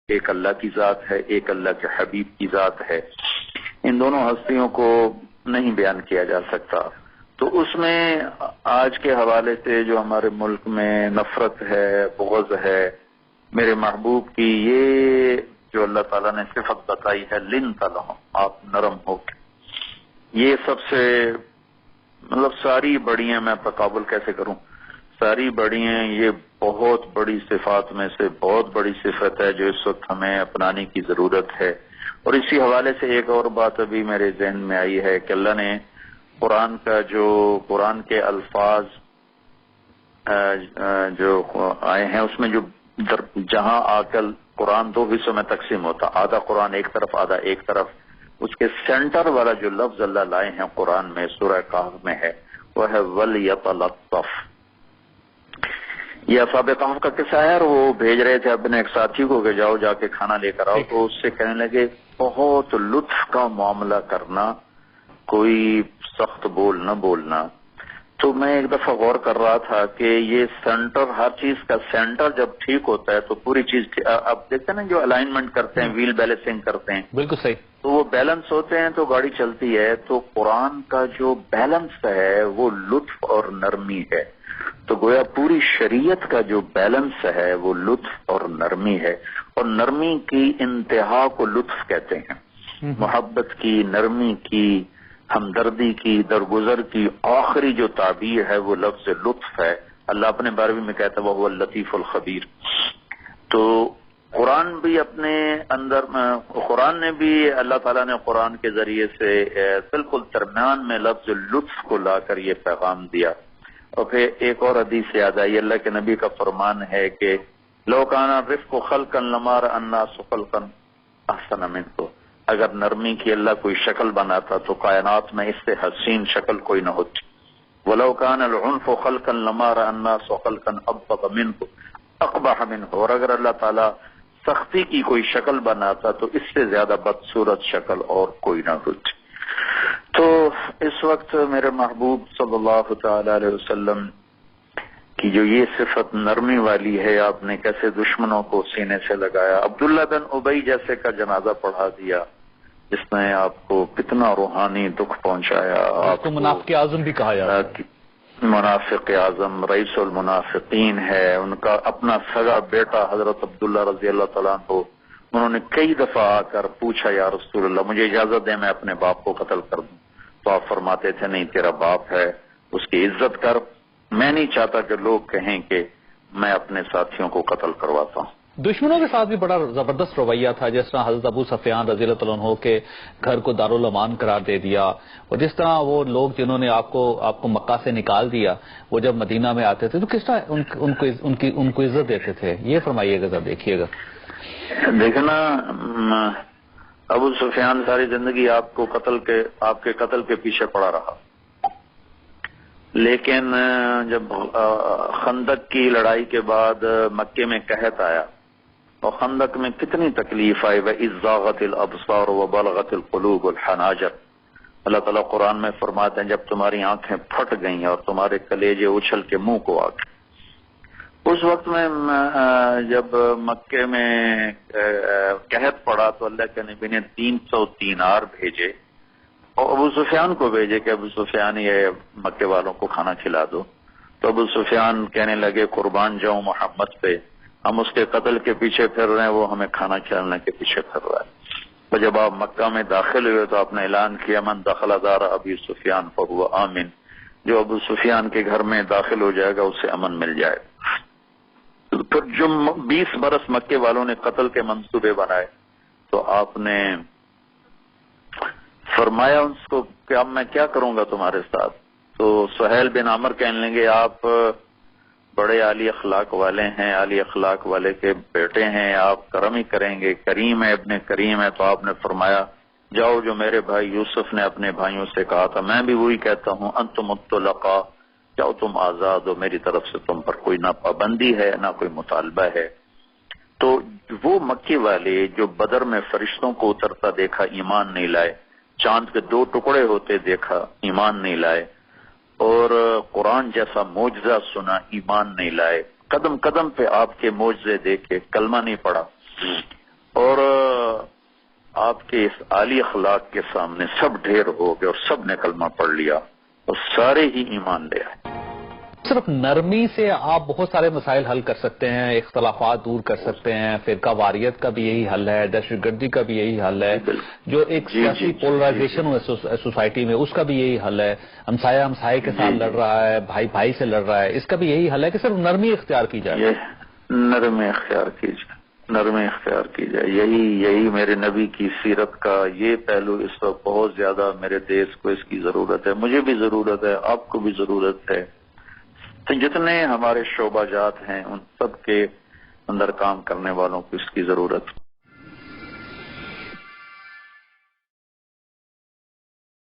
ایک اللہ کی ذات ہے، ایک اللہ کے حبیب کی ذات ہے، ان دونوں ہستیوں کو نہیں بیان کیا جا سکتا۔ تو اس میں آج کے حوالے سے جو ہمارے ملک میں نفرت ہے، بغض ہے میرے محبوب کی، یہ جو اللہ تعالیٰ نے صفت بتائی ہے لن تلہم، آپ نرم ہو، یہ سب سے مطلب ساری بڑی ہیں، میں تقابل کیسے کروں، ساری بڑی ہیں، یہ بہت بڑی صفات میں سے بہت بڑی صفت ہے جو اس وقت ہمیں اپنانے کی ضرورت ہے۔ اور اسی حوالے سے ایک اور بات ابھی میرے ذہن میں آئی ہے کہ اللہ نے قرآن کے الفاظ جو آئے ہیں اس میں جو جہاں آ کر قرآن دو حصوں میں تقسیم ہوتا، آدھا قرآن ایک طرف آدھا ایک طرف، اس کے سینٹر والا جو لفظ اللہ لائے ہیں قرآن میں سورہ کہف میں ہے وہ ہے وَلْيَتَلَطَّفْ۔ یہ اصحاب کہف کا قصہ ہے، اور وہ بھیج رہے تھے اپنے ایک ساتھی کو کہ جاؤ جا کے کھانا لے کر آؤ، تو اس سے کہنے لگے بہت لطف کا معاملہ کرنا، کوئی سخت بول نہ بولنا۔ تو میں ایک دفعہ غور کر رہا تھا کہ یہ سینٹر، ہر چیز کا سینٹر جب ٹھیک ہوتا ہے تو پوری چیز، اب دیکھتے ہیں نا جو الائنمنٹ کرتے ہیں، ویل بیلنسنگ کرتے ہیں، بالکل صحیح، تو وہ بیلنس ہوتے ہیں تو گاڑی چلتی ہے۔ تو قرآن کا جو بیلنس ہے وہ لطف اور نرمی ہے، تو گویا پوری شریعت کا جو بیلنس ہے وہ لطف اور نرمی ہے، اور نرمی کی انتہا کو لطف کہتے ہیں، محبت کی، نرمی کی، ہمدردی کی، درگزر کی آخری جو تعبیر ہے وہ لفظ لطف ہے۔ اللہ اپنے بارے میں کہتا ہے وہ اللطیف الخبیر۔ تو قرآن بھی اپنے اندر، قرآن نے بھی، اللہ تعالیٰ نے قرآن کے ذریعے سے بالکل درمیان میں لفظ لطف کو لا کر یہ پیغام دیا۔ اور پھر ایک اور حدیث یاد آئی، اللہ کے نبی کا فرمان ہے کہ لو کان الرفق خلقا لما رأى الناس خلقا احسن منه، اگر نرمی کی اللہ کوئی شکل بناتا تو کائنات میں اس سے حسین شکل کوئی نہ ہوتی۔ وَلَوْ كَانَ الْعُنْفُ خَلْقًا لَمَا رَأَى النَّاسُ خَلْقًا أَبْغَضَ مِنْهُ أَقْبَحَ مِنْهُ، اور اگر اللہ تعالیٰ سختی کی کوئی شکل بناتا تو اس سے زیادہ بدصورت شکل اور کوئی نہ ہوتی۔ تو اس وقت میرے محبوب صلی اللہ تعالی علیہ وسلم کی جو یہ صفت نرمی والی ہے، آپ نے کیسے دشمنوں کو سینے سے لگایا، عبداللہ بن ابی جیسے کا جنازہ پڑھا دیا جس نے آپ کو کتنا روحانی دکھ پہنچایا، آپ کو منافق اعظم بھی کہا جاتا ہے، منافق اعظم، رئیس المنافقین ہے، ان کا اپنا سگا بیٹا حضرت عبداللہ رضی اللہ تعالیٰ عنہ، انہوں نے کئی دفعہ آ کر پوچھا یا رسول اللہ مجھے اجازت دے میں اپنے باپ کو قتل کر دوں، تو آپ فرماتے تھے نہیں، تیرا باپ ہے، اس کی عزت کر، میں نہیں چاہتا کہ لوگ کہیں کہ میں اپنے ساتھیوں کو قتل کرواتا ہوں۔ دشمنوں کے ساتھ بھی بڑا زبردست رویہ تھا، جس طرح حضرت ابو سفیان رضی اللہ عنہ کے گھر کو دارالامان قرار دے دیا، اور جس طرح وہ لوگ جنہوں نے آپ کو مکہ سے نکال دیا وہ جب مدینہ میں آتے تھے تو کس طرح ان کو عزت دیتے تھے، یہ فرمائیے گا، ذرا دیکھیے گا۔ دیکھنا، ابو سفیان ساری زندگی آپ کے قتل کے پیچھے پڑا رہا، لیکن جب خندق کی لڑائی کے بعد مکے میں قحط آیا، اور خندق میں کتنی تکلیف آئی، وَإِذْ زَاغَتِ الْأَبْصَارُ وَبَلَغَتِ الْقُلُوبُ الْحَنَاجِرَ، اللہ تعالیٰ قرآن میں فرماتے ہیں جب تمہاری آنکھیں پھٹ گئیں اور تمہارے کلیجے اچھل کے منہ کو آ گئے۔ اس وقت میں جب مکے میں قحط پڑا تو اللہ کے نبی نے 300 دینار بھیجے اور ابو سفیان کو بھیجے کہ ابو سفیان یہ مکے والوں کو کھانا کھلا دو۔ تو ابو سفیان کہنے لگے قربان جاؤں محمد پہ، ہم اس کے قتل کے پیچھے پھر رہے ہیں، وہ ہمیں کھانا کھلانے کے پیچھے پھر رہا ہے۔ تو جب آپ مکہ میں داخل ہوئے تو آپ نے اعلان کیا من دخل دار ابی سفیان فہو آمن، جو ابو سفیان کے گھر میں داخل ہو جائے گا اسے امن مل جائے گا۔ پھر جو 20 برس مکے والوں نے قتل کے منصوبے بنائے تو آپ نے فرمایا اس کو کہ اب میں کیا کروں گا تمہارے ساتھ۔ تو سہیل بن عمر کہنے لگے آپ بڑے عالی اخلاق والے ہیں، عالی اخلاق والے کے بیٹے ہیں، آپ کرم ہی کریں گے، کریم ہے، ابن کریم ہے۔ تو آپ نے فرمایا جاؤ جو میرے بھائی یوسف نے اپنے بھائیوں سے کہا تھا میں بھی وہی کہتا ہوں، انتم الطلقاء، جاؤ تم آزاد ہو، میری طرف سے تم پر کوئی نہ پابندی ہے نہ کوئی مطالبہ ہے۔ تو وہ مکے والے جو بدر میں فرشتوں کو اترتا دیکھا ایمان نہیں لائے، چاند کے 2 ٹکڑے ہوتے دیکھا ایمان نہیں لائے، اور قرآن جیسا معجزہ سنا ایمان نہیں لائے، قدم قدم پہ آپ کے معجزے دیکھے کلمہ نہیں پڑا، اور آپ کے اس عالی اخلاق کے سامنے سب ڈھیر ہو گئے اور سب نے کلمہ پڑھ لیا اور سارے ہی ایمان لے آئے۔ صرف نرمی سے آپ بہت سارے مسائل حل کر سکتے ہیں، اختلافات دور کر سکتے ہیں، فرقہ واریت کا بھی یہی حل ہے، دہشت گردی کا بھی یہی حل ہے، جو ایک سیاسی پولرائزیشن ہے سوسائٹی میں اس کا بھی یہی حل ہے، ہمسایہ ہمسائے کے ساتھ لڑ رہا ہے، بھائی بھائی سے لڑ رہا ہے، اس کا بھی یہی حل ہے کہ صرف نرمی اختیار کی جائے۔ نرمی اختیار کیجیے، نرمی اختیار کی جائے، یہی میرے نبی کی سیرت کا یہ پہلو اس وقت بہت زیادہ میرے دیش کو اس کی ضرورت ہے، مجھے بھی ضرورت ہے، آپ کو بھی ضرورت ہے۔ تو جتنے ہمارے شعبہ جات ہیں ان سب کے اندر کام کرنے والوں کو اس کی ضرورت